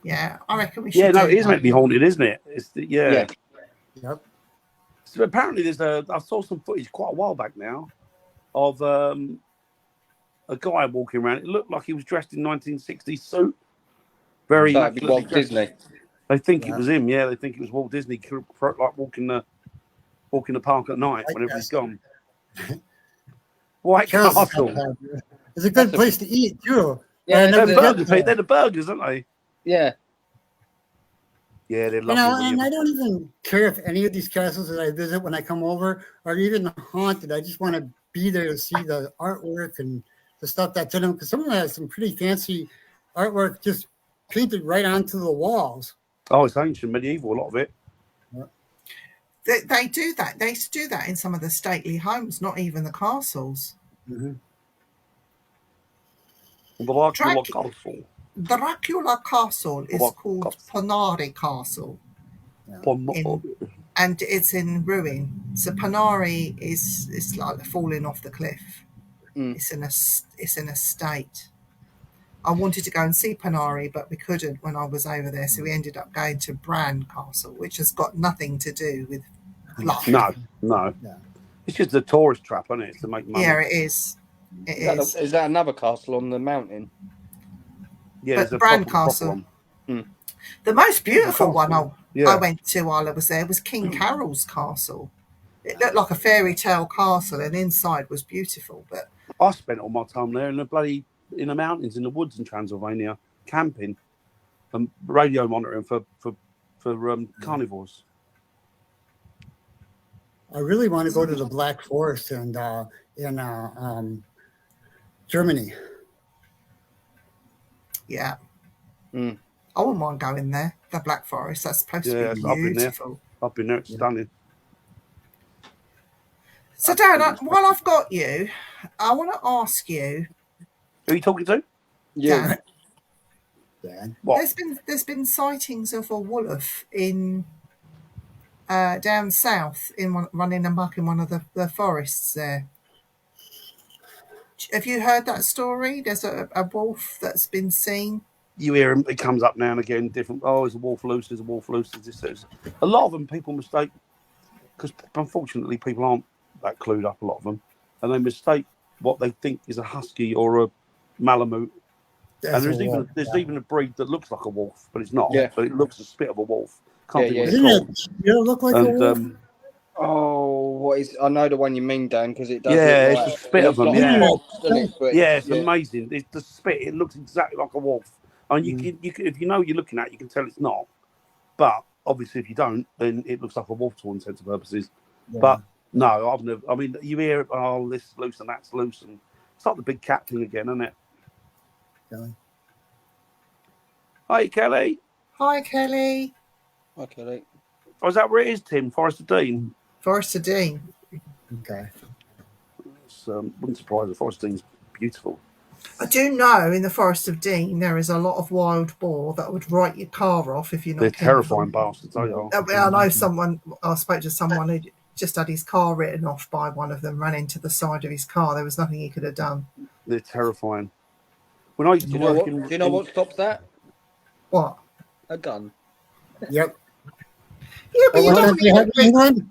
Yeah, I reckon we should. Yeah, no, do it is that. meant to be haunted, isn't it? It's the, yeah. Yeah. Yep. So apparently, I saw some footage quite a while back now of a guy walking around. It looked like he was dressed in 1960s suit. Very So it'd be immaculately Walt dressed. Disney. They think Yeah. it was him. Yeah, they think it was Walt Disney, like walking the park at night White whenever he's Castle. gone. White Charles is Castle. not bad. It's a good That's a- place to eat too. Yeah, I never They're get burgers, there. they're the burgers, aren't they? Yeah. Yeah, they're You lovely. know, William. and I don't even care if any of these castles that I visit when I come over are even haunted. I just want to be there to see the artwork and the stuff that's in them. Because some of them have some pretty fancy artwork just painted right onto the walls. Oh, it's ancient, medieval, a lot of it. They do that. They used to do that in some of the stately homes, not even the castles. The Dracula Track- Castle. Dracula Castle is What called castle? Panari Castle, Pom- and it's in ruin. So Panari is like falling off the cliff. Mm. It's in a state. I wanted to go and see Panari, but we couldn't when I was over there. So we ended up going to Bran Castle, which has got nothing to do with life. No. Yeah. It's just a tourist trap, isn't it? It's to make money. Yeah, it is. It is. Is that another castle on the mountain? Yeah, But there's a Bran proper Castle. one. The most beautiful one I Yeah. went to while I was there was King Carol's castle. It looked like a fairy tale castle, and inside was beautiful. But I spent all my time there in the mountains, in the woods in Transylvania, camping and radio monitoring for carnivores. I really want to go to the Black Forest and in Germany. yeah, Mm. I wouldn't mind going there. The Black Forest, that's supposed Yeah, to be I've been there. beautiful. I've been there. It's stunning. So, Darren, while I've got you, I want to ask you. Who are you talking to? Yeah. Dan, Dan. What? there's been sightings of a wolf in down south running amok in one of the forests there. Have you heard that story? There's a wolf that's been seen. You hear him, it comes up now and again, different. Oh, there's a wolf loose, there's a wolf loose, there's this. There's. A lot of them people mistake, because unfortunately people aren't that clued up, a lot of them, and they mistake what they think is a husky or a Malamute. That's And there's a wolf, even a breed that looks like a wolf, but it's not. Yeah. But it looks a spit of a wolf. Can't Yeah, think yeah. what it's Doesn't called. it look like a And wolf? Oh, what is? I know the one you mean, Dan, because it does. Yeah, look it's like, a spit it of looks them, like yeah. a fox, doesn't it? But, yeah, it's amazing. It's the spit. It looks exactly like a wolf. And you Mm. can, if you know what you're looking at, you can tell it's not. But obviously, if you don't, then it looks like a wolf to all intents and purposes. Yeah. But no, I've never. I mean, you hear, oh, this is loose and that's loose, and it's like the big cat thing again, isn't it? Kelly. Hi, Kelly. Hi, Kelly. Okay. Oh, is that where it is, Tim? Forest of Dean. Forest of Dean. Okay. It's, wouldn't surprise me. Forest of Dean's beautiful. I do know in the Forest of Dean there is a lot of wild boar that would write your car off if you're not They're careful. terrifying bastards. They are. I know someone. I spoke to someone who just had his car written off by one of them. Ran into the side of his car. There was nothing he could have done. They're terrifying. When I used Do to you know work what? Do you know what stops that? What? A gun. Yep. Yeah, but you What don't does he have in England?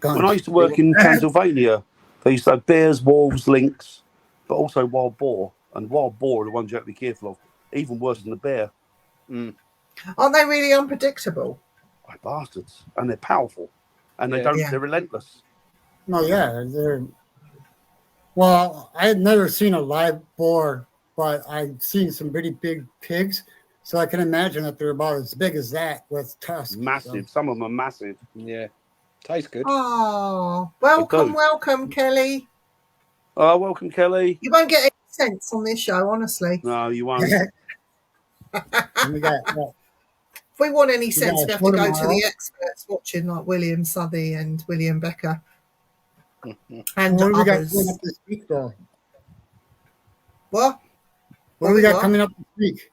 When I used to work in Transylvania, they used to have bears, wolves, lynx, but also wild boar. And wild boar are the ones you have to be careful of. Even worse than the bear. Aren't they really unpredictable? Oh, bastards. And they're powerful. And they Yeah. don't. Yeah. They're relentless. Oh yeah, they're. Well, I had never seen a live boar, but I've seen some pretty big pigs, so I can imagine that they're about as big as that with tusks. Massive. Some of them are massive. Yeah. Tastes good. Oh, do. welcome, Kelly. Oh, welcome, Kelly. You won't get any sense on this show, honestly. No, you won't. And we got If we want any sense, got we a have to go show to tomorrow. the experts watching, like William Southey and William Becker and what do we got others. coming up this week, though? What? What do we got What? coming up this week?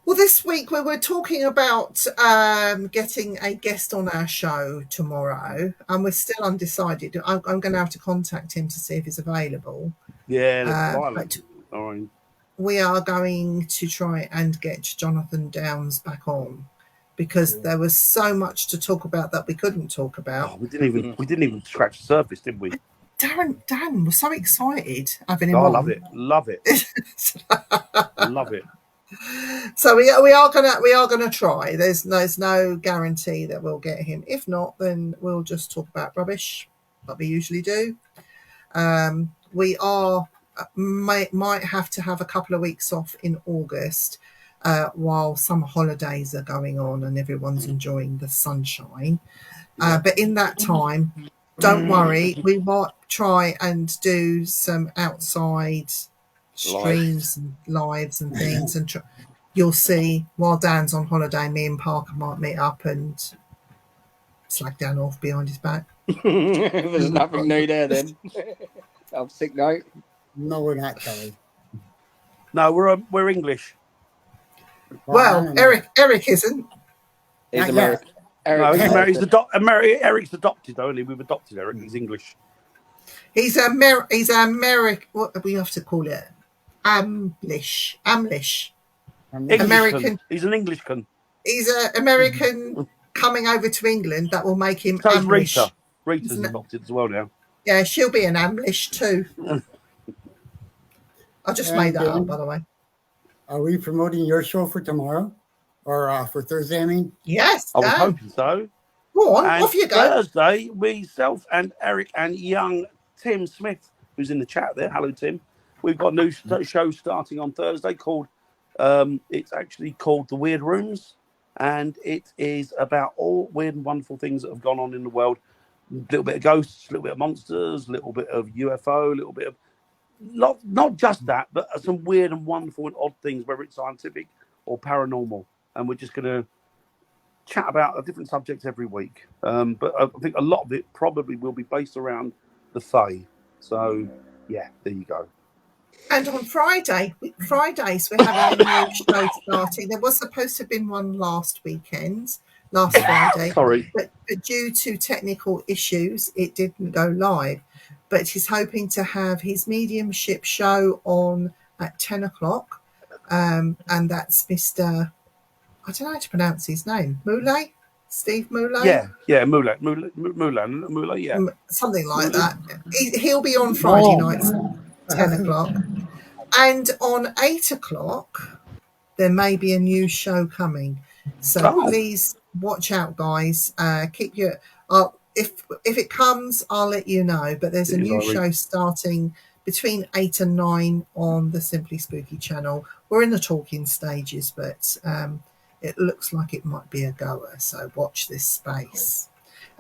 Well, this week we were talking about getting a guest on our show tomorrow, and we're still undecided. I'm going to have to contact him to see if he's available. Yeah, they're violent. But All right. we are going to try and get Jonathan Downs back on because there was so much to talk about that we couldn't talk about. Oh, we didn't even scratch the surface, did we? Dan was so excited having him Oh, I on. love it. Love it. Love it. So we are gonna try. There's no guarantee that we'll get him. If not, then we'll just talk about rubbish like we usually do. We might have to have a couple of weeks off in August while summer holidays are going on and everyone's enjoying the sunshine. But in that time, don't worry, we might try and do some outside streams and lives and things, and you'll see while Dan's on holiday, me and Parker might meet up and slag Dan off behind his back. There's nothing new there then. I'm sick note. No, we're not, Kelly. No, we're English. I Well, don't know. Eric isn't. He's Not American. No, he's American. Eric's adopted only. We've adopted Eric. He's English. He's American. What do we have to call it? Amlish. Englishcan. American. He's an Englishcan. He's an American coming over to England. That will make him So is Amlish. Rita. Rita's Isn't it? adopted as well now. Yeah, she'll be an Amlish too. I just made that up, by the way. Are we promoting your show for tomorrow? or for Thursday. I mean, Yes, I was Dan. hoping so. Go on, And off you go. Thursday, myself and Eric and young Tim Smith, who's in the chat there. Hello, Tim. We've got a new show starting on Thursday called, it's actually called The Weird Rooms. And it is about all weird and wonderful things that have gone on in the world. A little bit of ghosts, a little bit of monsters, a little bit of UFO, a little bit of, not just that, but some weird and wonderful and odd things, whether it's scientific or paranormal. And we're just going to chat about a different subject every week. But I think a lot of it probably will be based around the Fae. So, yeah, there you go. And on Fridays, we're having a new show starting. There was supposed to have been one last Friday. Sorry. But due to technical issues, it didn't go live. But he's hoping to have his mediumship show on at 10 o'clock. And that's Mr. I don't know how to pronounce his name. Moulay? Steve Moulay? Yeah, Moulay, yeah. Something like that. He'll be on Friday nights, 10 o'clock. And on 8 o'clock, there may be a new show coming. So please watch out, guys. Keep your... if it comes, I'll let you know. But there's a new show starting between 8 and 9 on the Simply Spooky channel. We're in the talking stages, but... it looks like it might be a goer, so watch this space.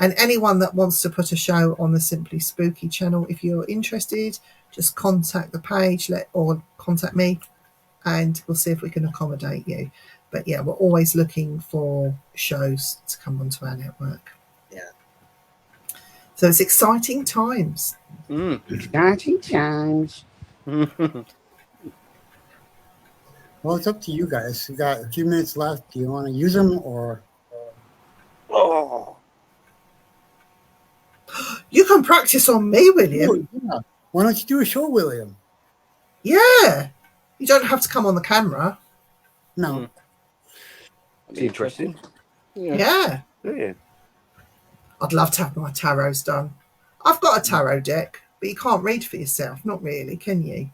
And anyone that wants to put a show on the Simply Spooky channel, if you're interested, just contact the page or contact me, and we'll see if we can accommodate you. But yeah, we're always looking for shows to come onto our network. Yeah. So it's exciting times. Exciting times. well, it's up to you guys. We got a few minutes left. Do you want to use them or? Oh, You can practice on me, William. Yeah. Why don't you do a show, William? Yeah. You don't have to come on the camera. No. it's interesting. Yeah. Yeah. I'd love to have my tarots done. I've got a tarot deck, but you can't read for yourself. Not really, can you?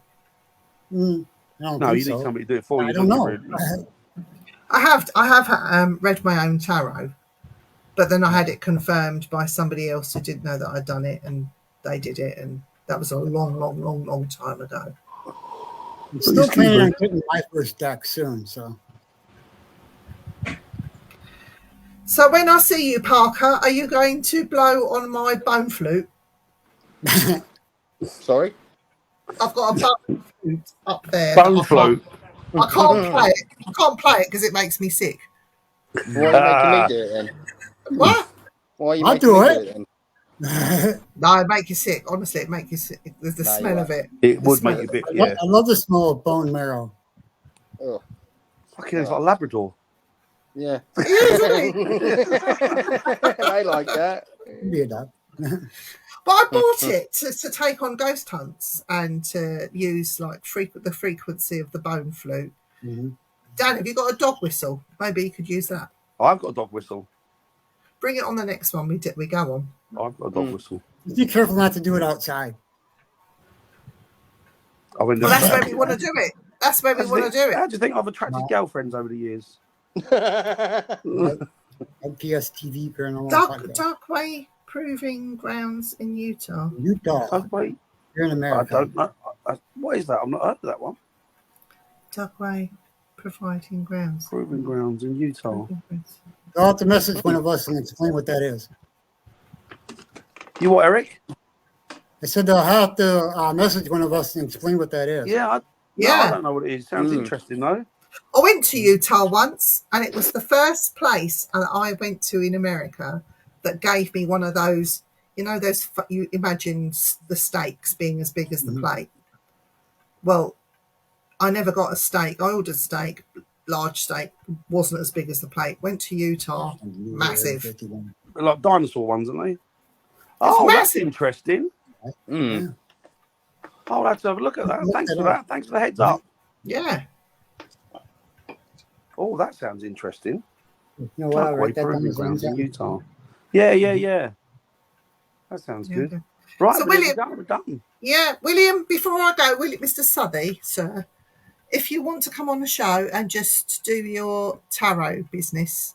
I don't No, think you so. need somebody to do it for you. I don't know. Really? I have read my own tarot, but then I had it confirmed by somebody else who didn't know that I'd done it, and they did it, and that was a long time ago. I'm still planning on getting my first deck soon, so. So when I see you, Parker, are you going to blow on my bone flute? Sorry? I've got a bone flute up there. Bone float. I can't play it. I can't play it because it makes me sick. Why are you making me do it then? What? Why are you I'll making do me it. do it then? No, it makes you sick. Honestly, it makes you sick. There's the No, smell you're of it. It The would smell make you of a bit, it. yeah. I love the smell of bone marrow. Oh, Fucking, it's like a Labrador. yeah. It is, isn't it? I like that. Be enough. But I bought it to take on ghost hunts and to use like the frequency of the bone flute. Mhm. Dan, have you got a dog whistle? Maybe you could use that. I've got a dog whistle. Bring it on the next one we go on. I've got a dog whistle. Just be careful not to do it outside. I went Well, that's where we want to do it. That's where we want to do How it. do you think I've attracted girlfriends over the years? MPS TV Paranormal Podcast. Darkway Proving Grounds in Utah. Utah. Oh, wait, You're in I America. don't know. What is that? I've not heard of that one. Darkway Providing Grounds. Proving grounds in Utah. You'll have to message one of us and explain what that is. You what, Eric? I said they'll have to message one of us and explain what that is. Yeah, I Yeah. don't know what it is. Sounds interesting though. I went to Utah once, and it was the first place that I went to in America that gave me one of those, you imagine the steaks being as big as the plate. Well, I never got a steak. I ordered a steak, large steak, wasn't as big as the plate. Went to Utah, massive. 51. They're like dinosaur ones, aren't they? Oh, that's massive. interesting. Mm. I'll have to have a look at that. Look Thanks it for up. that. Thanks for the heads up. Yeah. Oh, that sounds interesting. You know what? I'll Darkway write that down Proving as grounds in well. Utah. Yeah. That sounds good. Yeah. Right, So, we're William- done. We're done. Yeah, William, before I go, Mr. Southey, sir, if you want to come on the show and just do your tarot business,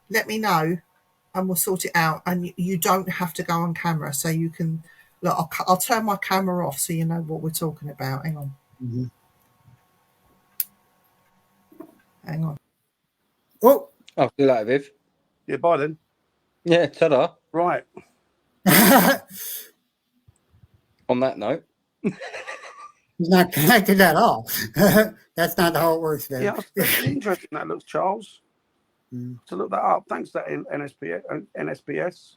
let me know and we'll sort it out. And you don't have to go on camera, so you can look. I'll turn my camera off so you know what we're talking about. Hang on. Mhm. Hang on. Oh, Oh, see you later, Viv. Yeah, bye then. Yeah, ta-da. Right. On that note. he's not connected at all. That's not how it works, then. Yeah, that's interesting that looks, Charles. Mm. To look that up. Thanks to that NSPS.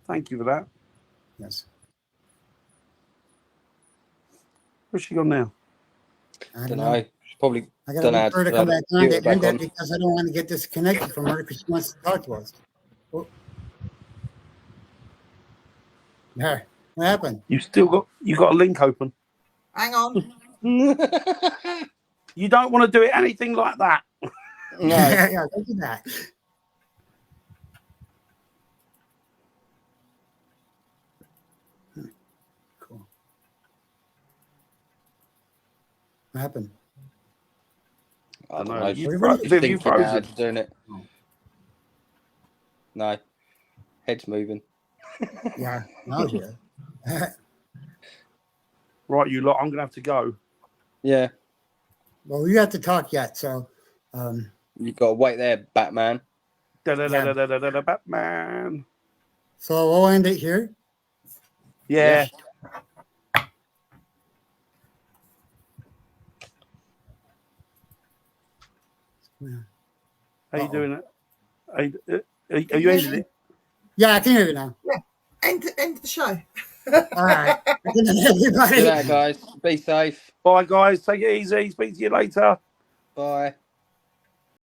Thank you for that. Yes. Where's she gone now? I Don't know. She's probably I don't gotta know. wait for her to how come to back on get to it back end it on. because I don't want to get disconnected from her because she wants to talk to us. Oh. There. What happened? You got a link open. Hang on. You don't want to do it anything like that. No. Yeah, don't do that. Cool. What happened? I don't know. know. You She's fro- just Viv, you thinking frozen. how to doing it. Oh. No. Head's moving. Yeah, now it's here. Right, you lot. I'm gonna have to go. Yeah. Well, we have to talk yet, so You've got to wait there, Batman. Batman. so we'll end it here. Yeah. How you doing it? Are you ending it? Yeah, I can hear you now. End the show. All right. Good night, everybody. Good night, guys. Be safe. Bye, guys. Take it easy. Speak to you later. Bye.